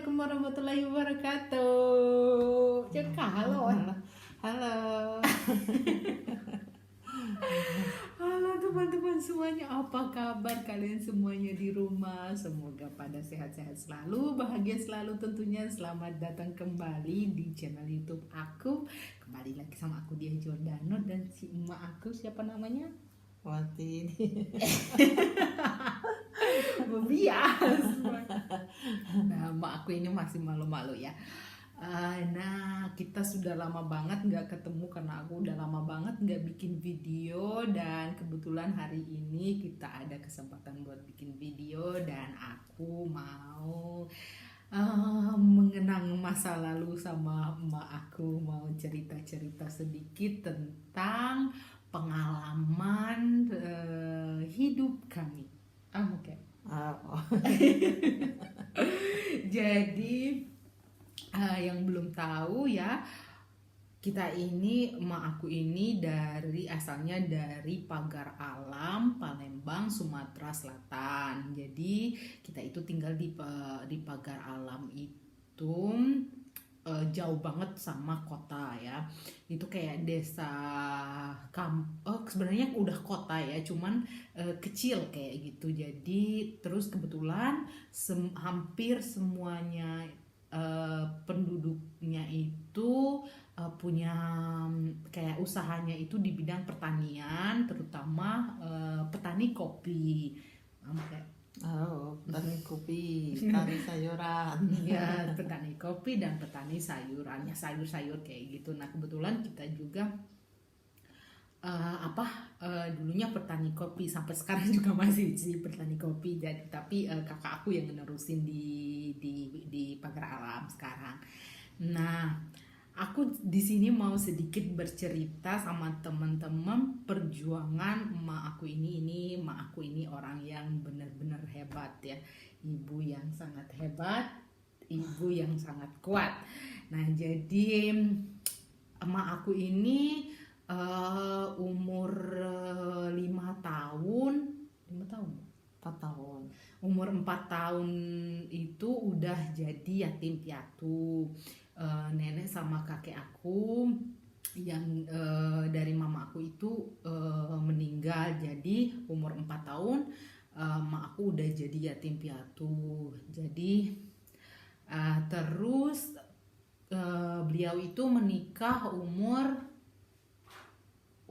Assalamualaikum warahmatullahi wabarakatuh. Cek halo. Halo. Halo teman-teman semuanya, apa kabar kalian semuanya di rumah? Semoga pada sehat-sehat selalu, bahagia selalu tentunya. Selamat datang kembali di channel YouTube aku. Kembali lagi sama aku Dia Jordano dan si emak aku, siapa namanya? Wati. Bias. Nah, emak aku ini masih malu-malu ya. Nah, kita sudah lama banget nggak ketemu karena aku udah lama banget nggak bikin video, dan kebetulan hari ini kita ada kesempatan buat bikin video dan aku mau mengenang masa lalu sama emak aku, mau cerita-cerita sedikit tentang pengalaman hidup kami. Oke. Oh. Jadi yang belum tahu ya, kita ini, emak aku ini asalnya dari Pagar Alam, Palembang, Sumatera Selatan. Jadi kita itu tinggal di Pagar Alam itu jauh banget sama kota ya. Itu kayak desa sebenarnya udah kota ya, cuman kecil kayak gitu. Jadi terus kebetulan hampir semuanya penduduknya itu punya kayak usahanya itu di bidang pertanian, terutama petani kopi. Petani kopi, petani sayuran. Ya, petani kopi dan petani sayuran, ya sayur-sayur kayak gitu. Nah, kebetulan kita juga dulunya petani kopi, sampai sekarang juga masih sih petani kopi. Jadi tapi kakak aku yang nerusin di Pagar Alam sekarang. Nah, aku di sini mau sedikit bercerita sama teman-teman perjuangan emak aku ini. Emak aku ini orang yang benar-benar hebat ya. Ibu yang sangat hebat, ibu yang sangat kuat. Nah, jadi emak aku ini umur 5 tahun. 4 tahun. Umur 4 tahun itu udah jadi yatim piatu. Nenek sama kakek aku yang dari mama aku itu meninggal. Jadi umur 4 tahun emak aku udah jadi yatim piatu. Jadi terus beliau itu menikah umur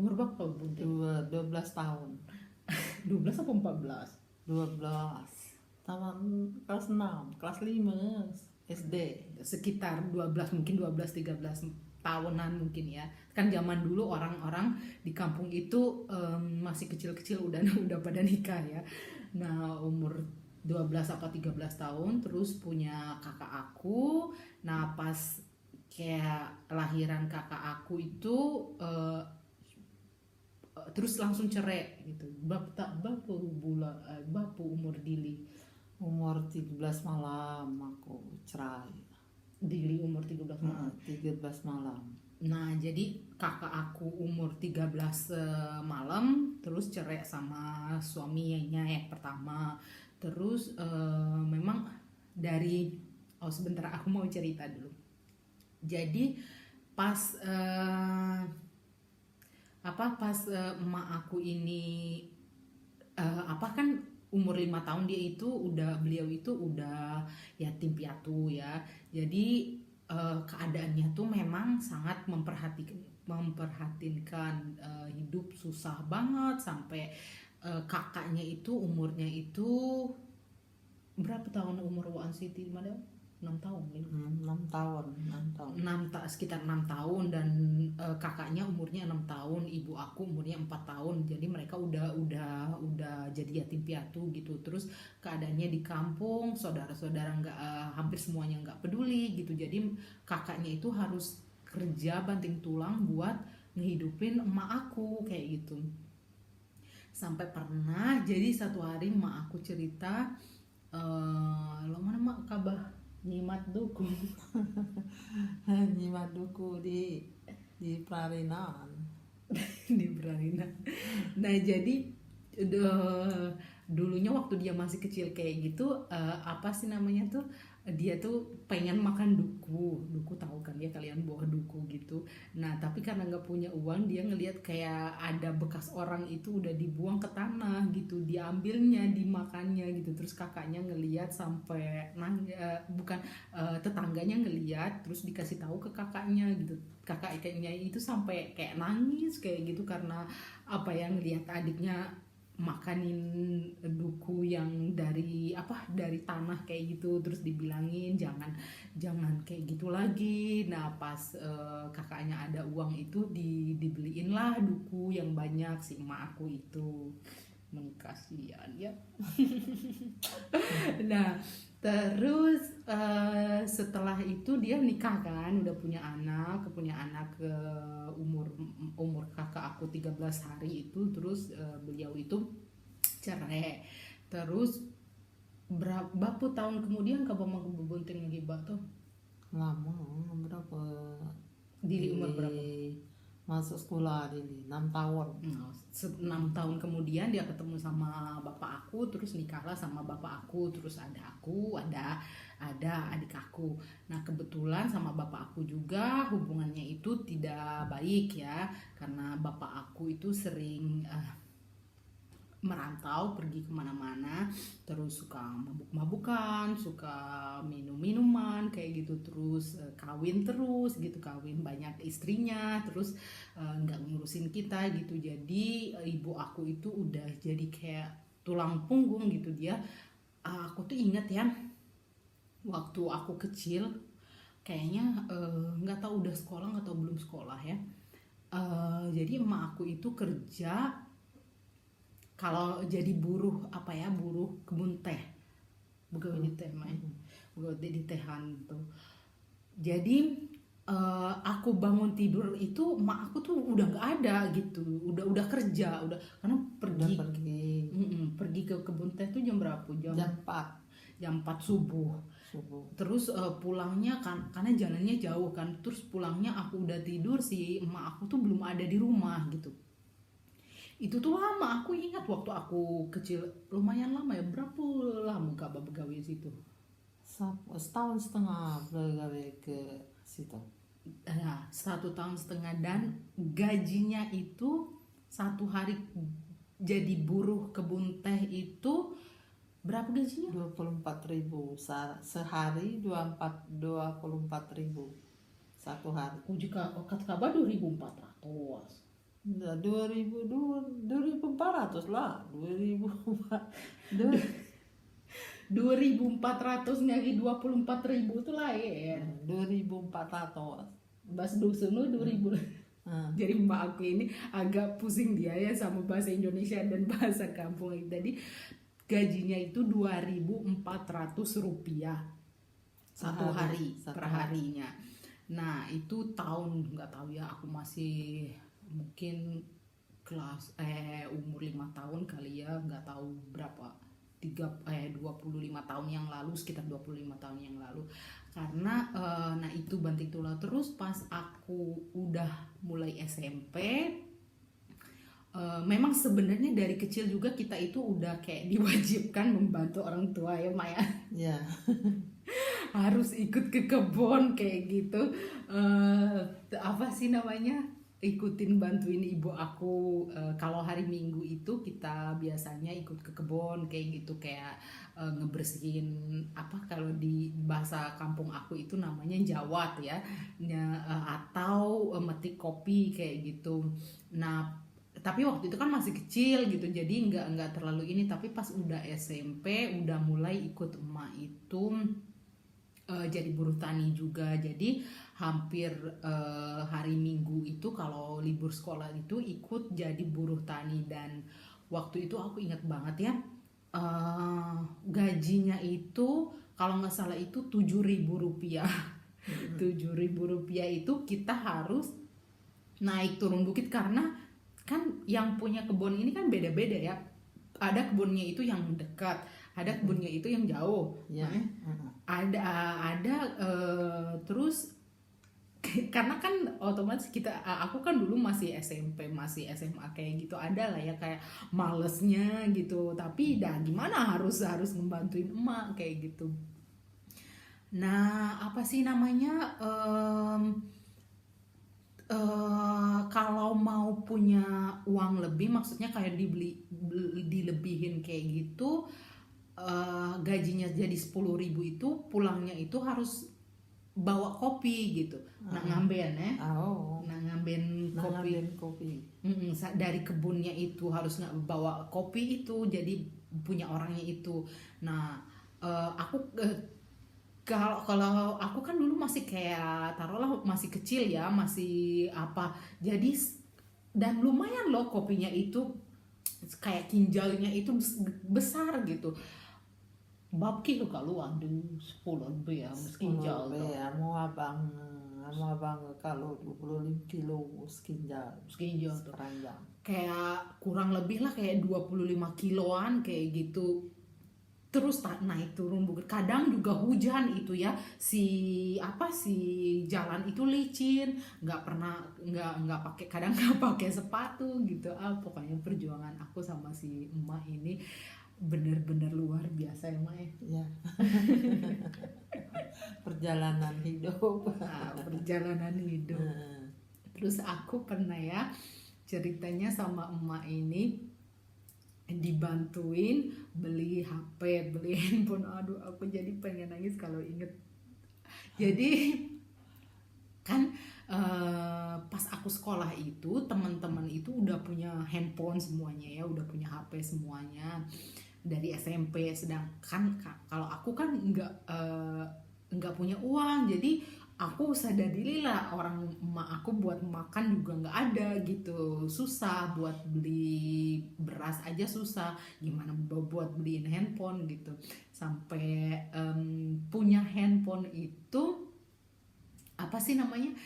berapa, Bunda? 12 tahun. 12 atau 14? 12 tahun, kelas 6, kelas 5 SD. Sekitar 12, mungkin 12-13 tahunan mungkin ya. Kan zaman dulu orang-orang di kampung itu masih kecil-kecil udah pada nikah ya. Nah, umur 12 atau 13 tahun terus punya kakak aku. Nah, pas kayak lahiran kakak aku itu terus langsung cerai gitu. Bapu umur Dili. Umur 13 malam aku cerai. Dili umur 13 malam. 13 malam. Nah, jadi kakak aku umur 13 malam terus cerai sama suaminya yang pertama. Terus memang sebentar, aku mau cerita dulu. Jadi pas emak aku ini kan umur 5 tahun beliau itu udah yatim piatu ya. Jadi keadaannya tuh memang sangat memperhatikan hidup susah banget. Sampai kakaknya itu umurnya itu berapa tahun umur Waan Siti? 6 tahun ya? 6 tahun. Sekitar 6 tahun. Dan kakaknya umurnya 6 tahun, ibu aku umurnya 4 tahun. Jadi mereka udah jadi yatim piatu gitu. Terus keadaannya di kampung, saudara-saudara hampir semuanya nggak peduli gitu. Jadi kakaknya itu harus kerja banting tulang buat ngehidupin emak aku kayak gitu. Sampai pernah jadi satu hari emak aku cerita, lo mana mak kabah nyimat duku Nyimat duku di Prarinan. di Prarinan. Nah, jadi dulunya waktu dia masih kecil kayak gitu, apa sih namanya tuh, dia tuh pengen makan duku tahu kan ya kalian, buah duku gitu. Nah tapi karena nggak punya uang, dia ngelihat kayak ada bekas orang itu udah dibuang ke tanah gitu, diambilnya, dimakannya gitu. Terus kakaknya ngelihat sampai bukan, tetangganya ngelihat terus dikasih tahu ke kakaknya gitu. Kakaknya itu sampai kayak nangis kayak gitu karena apa ya, ngelihat adiknya makanin duku yang dari tanah kayak gitu. Terus dibilangin jangan kayak gitu lagi. Nah pas kakaknya ada uang itu dibeliin lah duku yang banyak si emak aku itu. Kasihan ya. Nah terus setelah itu dia nikah kan, udah punya anak ke umur kakak aku 13 hari itu. Terus beliau itu cerai. Terus berapa tahun kemudian Kak Bama Bobonteng lagi tuh lama berapa di umur berapa? Masuk sekolah Dili 6 tahun. Nah, 6 tahun kemudian dia ketemu sama bapak aku, terus nikahlah sama bapak aku. Terus ada aku, ada adik aku. Nah kebetulan sama bapak aku juga hubungannya itu tidak baik ya, karena bapak aku itu sering merantau, pergi kemana-mana, terus suka mabuk-mabukan, suka minum-minuman kayak gitu. Terus kawin terus gitu, kawin banyak istrinya, terus nggak ngurusin kita gitu. Jadi ibu aku itu udah jadi kayak tulang punggung gitu dia. Aku tuh inget ya, waktu aku kecil kayaknya nggak tahu udah sekolah atau belum sekolah ya. Jadi emak aku itu kerja kalau jadi buruh buruh kebun teh, begawe di teh main, begawe di tehan tuh. Jadi aku bangun tidur itu emak aku tuh udah nggak ada gitu, udah kerja, udah karena pergi ke kebun teh tuh jam berapa? Jam 4 subuh. Terus pulangnya kan karena jalannya jauh kan, terus pulangnya aku udah tidur, si emak aku tuh belum ada di rumah gitu. Itu tuh lama, aku ingat waktu aku kecil, lumayan lama ya. Berapa lama Kak begawe di situ? Setahun setengah begawe ke situ. Nah, 1 tahun setengah, dan gajinya itu 1 hari jadi buruh kebun teh itu berapa gajinya? 24.000 sehari, 24.000 1 hari. Jika kata kabar 2.400. 2.400 lah, 2.400 ngagi 24.000 itu lah ya. 2.400 Bahasa dusun lu 2.000. Jadi mbak aku ini agak pusing dia ya sama bahasa Indonesia dan bahasa kampung tadi. Gajinya itu 2.400 rupiah satu hari perharinya. Nah itu tahun nggak tahu ya, aku masih mungkin kelas umur 5 tahun kali ya, nggak tahu berapa, 25 tahun yang lalu, sekitar 25 tahun yang lalu. Karena nah itu banting tulang. Terus pas aku udah mulai SMP, memang sebenarnya dari kecil juga kita itu udah kayak diwajibkan membantu orang tua ya Maya. Ya. Harus ikut ke kebun kayak gitu. Apa sih namanya, ikutin bantuin ibu aku. Kalau hari Minggu itu kita biasanya ikut ke kebun kayak gitu, kayak ngebersihin kalau di bahasa kampung aku itu namanya jawat ya, atau metik kopi kayak gitu. Nah tapi waktu itu kan masih kecil gitu, jadi nggak terlalu ini. Tapi pas udah SMP udah mulai ikut emak itu jadi buruh tani juga. Jadi hampir hari Minggu itu kalau libur sekolah itu ikut jadi buruh tani. Dan waktu itu aku ingat banget ya, gajinya itu kalau nggak salah itu 7.000 rupiah. 7.000 rupiah itu kita harus naik turun bukit, karena kan yang punya kebun ini kan beda-beda ya. Ada kebunnya itu yang dekat, ada kebunnya itu yang jauh. Ya. Ada terus karena kan otomatis aku kan dulu masih SMP masih SMA kayak gitu, ada lah ya kayak malesnya gitu, tapi dah gimana harus harus ngebantuin emak kayak gitu. Nah apa sih namanya, kalau mau punya uang lebih maksudnya kayak dilebihin kayak gitu, gajinya jadi 10.000 itu pulangnya itu harus bawa kopi gitu. Nah ngamben ya, Oh, nah ngamben kopi. ngambil kopi. Dari kebunnya itu harus nggak bawa kopi itu, jadi punya orangnya itu. Nah aku kalau aku kan dulu masih kayak taruhlah masih kecil ya, masih apa, jadi dan lumayan loh kopinya itu kayak kinjalnya itu besar gitu. Bab kilo kaluan di 10 lebih ya kinjal tuh. Ya, mau abang kalau 25 kilo sekinjal Tuh. sekeranjang. Kayak kurang lebih lah kayak 25 kiloan kayak gitu. Terus naik turun bukit, kadang juga hujan itu ya, si jalan itu licin, nggak pakai, kadang nggak pakai sepatu gitu. Pokoknya perjuangan aku sama si emak ini bener-bener luar biasa ya emak ya. Ya. Perjalanan hidup. Perjalanan hidup. Terus aku pernah ya ceritanya sama emak ini dibantuin beli HP, beli handphone. Aduh aku jadi pengen nangis kalau inget. Jadi kan pas aku sekolah itu teman-teman itu udah punya handphone semuanya ya, udah punya HP semuanya dari SMP, sedangkan kalau aku kan nggak punya uang, jadi aku sadar diri lah, orang emak aku buat makan juga nggak ada gitu, susah buat beli beras aja susah, gimana buat beliin handphone gitu. Sampai punya handphone itu apa sih namanya,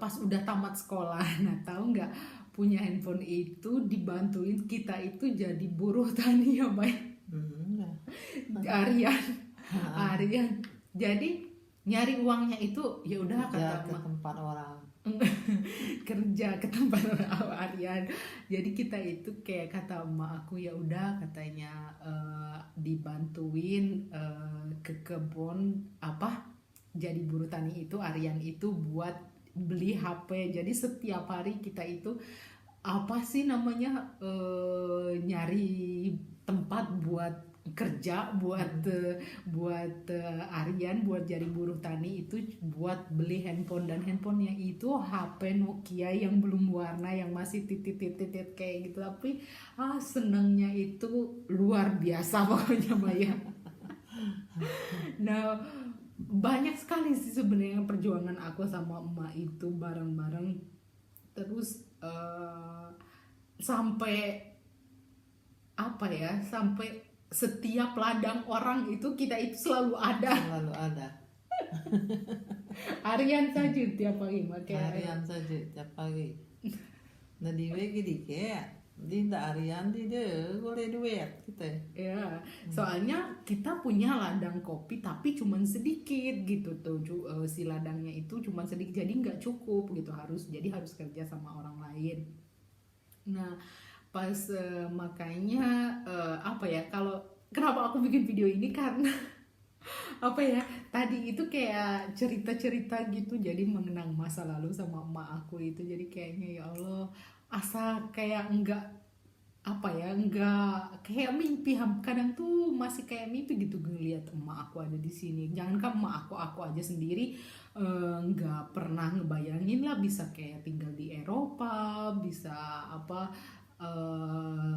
pas udah tamat sekolah. Nah tahu nggak, punya handphone itu dibantuin kita itu jadi buruh tani ya Mbak. Harian jadi nyari uangnya itu ya udah kata ke tempat orang. Kerja ke tempat harian. Jadi kita itu kayak kata emak aku, ya udah katanya dibantuin ke kebun apa, jadi buruh tani itu harian itu buat beli HP. Jadi setiap hari kita itu apa sih namanya, nyari tempat buat kerja, buat harian, buat jadi buruh tani itu buat beli handphone. Dan handphonenya itu HP Nokia yang belum warna, yang masih titit kayak gitu. Tapi senengnya itu luar biasa pokoknya Maya. Nah banyak sekali sih sebenarnya perjuangan aku sama emak itu bareng-bareng. Terus sampai apa ya, sampai setiap ladang orang itu kita itu selalu ada harian saja tiap pagi harian saja tiap pagi. Nah di dikit di harian di deh boleh duit gitu ya. Soalnya kita punya ladang kopi tapi cuman sedikit gitu tuh, si ladangnya itu cuman sedikit, jadi nggak cukup gitu, harus kerja sama orang lain. Nah pas makanya apa ya, kalau kenapa aku bikin video ini karena apa ya, tadi itu kayak cerita-cerita gitu, jadi mengenang masa lalu sama emak aku itu. Jadi kayaknya ya Allah, asa kayak enggak apa ya, enggak kayak mimpi, kadang tuh masih kayak mimpi gitu ngeliat emak aku ada di sini. Jangankan emak aku aja sendiri enggak pernah ngebayangin lah bisa kayak tinggal di Eropa, bisa apa.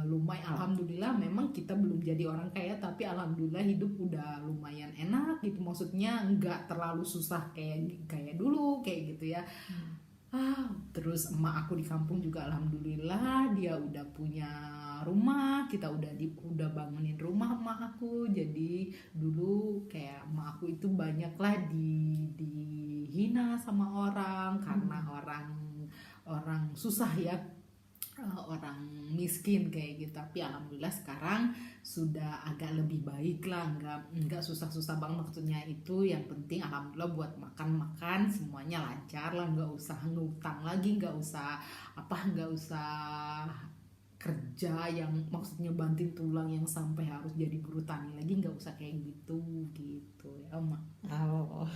Lumayan, alhamdulillah memang kita belum jadi orang kaya, tapi alhamdulillah hidup udah lumayan enak gitu, maksudnya nggak terlalu susah kayak dulu kayak gitu ya. Terus emak aku di kampung juga alhamdulillah dia udah punya rumah, kita udah bangunin rumah emak aku. Jadi dulu kayak emak aku itu banyak lah dihina sama orang karena orang susah ya. orang miskin kayak gitu. Tapi alhamdulillah sekarang sudah agak lebih baik lah, nggak susah-susah banget. Maksudnya itu yang penting alhamdulillah buat makan semuanya lancar lah, nggak usah ngutang lagi, nggak usah kerja yang maksudnya banting tulang yang sampai harus jadi buruh tani lagi, nggak usah kayak gitu ya Oma. Oh.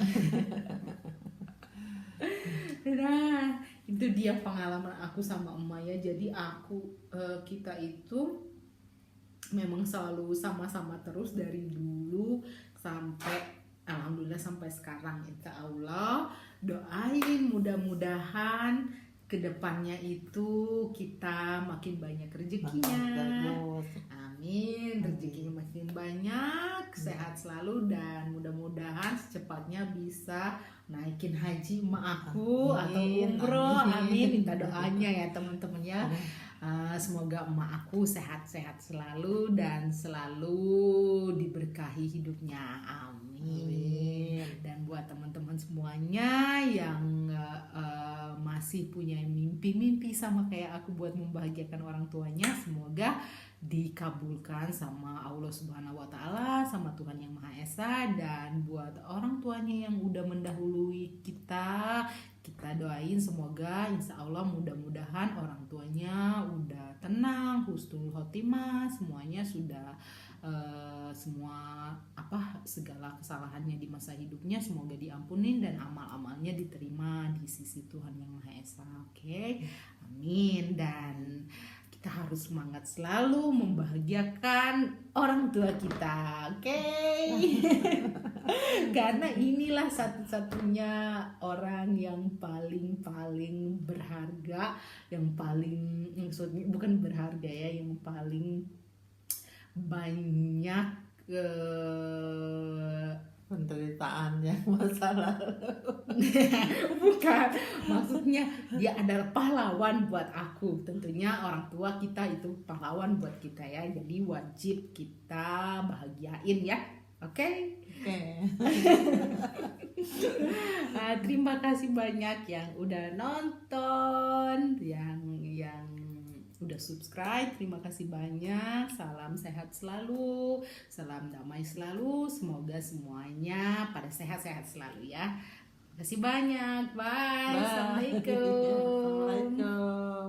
Nah, itu dia pengalaman aku sama emak ya. Jadi kita itu memang selalu sama-sama terus dari dulu sampai alhamdulillah sampai sekarang. Insya Allah doain mudah-mudahan kedepannya itu kita makin banyak rezekinya. Bagus. Amin, rezekinya makin banyak, sehat selalu, dan mudah-mudahan secepatnya bisa naikin haji emak aku atau Amin, umroh. amin. Amin, minta doanya ya teman-teman ya. Semoga emak aku sehat-sehat selalu dan selalu diberkahi hidupnya. Amin. Dan buat teman-teman semuanya yang masih punya mimpi-mimpi sama kayak aku buat membahagiakan orang tuanya, semoga dikabulkan sama Allah Subhanahu wa taala, sama Tuhan Yang Maha Esa. Dan buat orang tuanya yang udah mendahului kita doain semoga insya Allah mudah-mudahan orang tuanya udah tenang, husnul khotimah, semuanya sudah semua segala kesalahannya di masa hidupnya semoga diampunin dan amal-amalnya diterima di sisi Tuhan Yang Maha Esa. Oke. Amin. Dan kita harus semangat selalu membahagiakan orang tua kita, oke? Karena inilah satu-satunya orang yang paling berharga, yang paling maksudnya bukan berharga ya, yang paling banyak penderitaan yang masa lalu. Bukan, maksudnya dia adalah pahlawan buat aku. Tentunya orang tua kita itu pahlawan buat kita ya, jadi wajib kita bahagiain ya, oke? Oke. Terima kasih banyak yang udah nonton, yang udah subscribe, terima kasih banyak. Salam sehat selalu, salam damai selalu, semoga semuanya pada sehat-sehat selalu ya. Terima kasih banyak, bye. Bye. Assalamualaikum. Assalamualaikum.